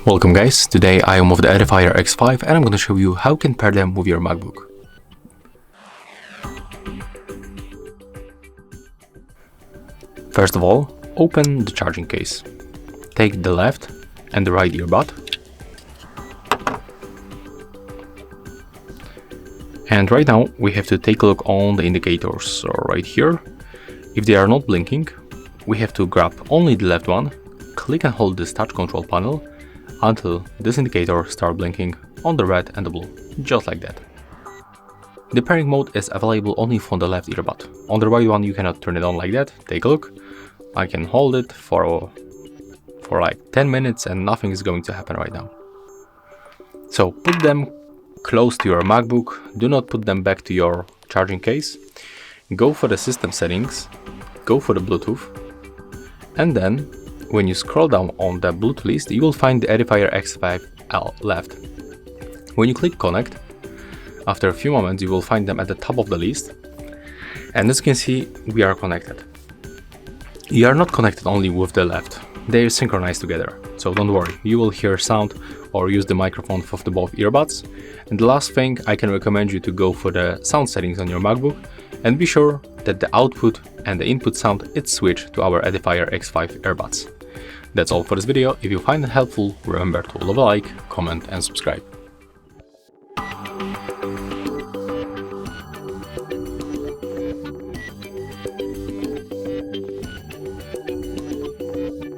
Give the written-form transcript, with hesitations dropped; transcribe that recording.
Welcome guys, today I am with the Edifier X5 and I'm going to show you how you can pair them with your MacBook. First of all, open the charging case. Take the left and the right earbud. And right now we have to take a look on the indicators. So right here, if they are not blinking, we have to grab only the left one, click and hold this touch control panel until this indicator starts blinking on the red and the blue, just like that. The pairing mode is available only from the left earbud. On the right one you cannot turn it on like that. Take a look. I can hold it for like 10 minutes and nothing is going to happen right now. So put them close to your MacBook, do not put them back to your charging case. Go for the system settings, go for the Bluetooth, and then when you scroll down on the Bluetooth list, you will find the Edifier X5 left. When you click connect, after a few moments you will find them at the top of the list, and as you can see, we are connected. You are not connected only with the left, they are synchronized together, so don't worry, you will hear sound or use the microphone of the both earbuds. And the last thing, I can recommend you to go for the sound settings on your MacBook and be sure that the output and the input sound is switched to our Edifier X5 earbuds. That's all for this video. If you find it helpful, remember to leave a like, comment and subscribe.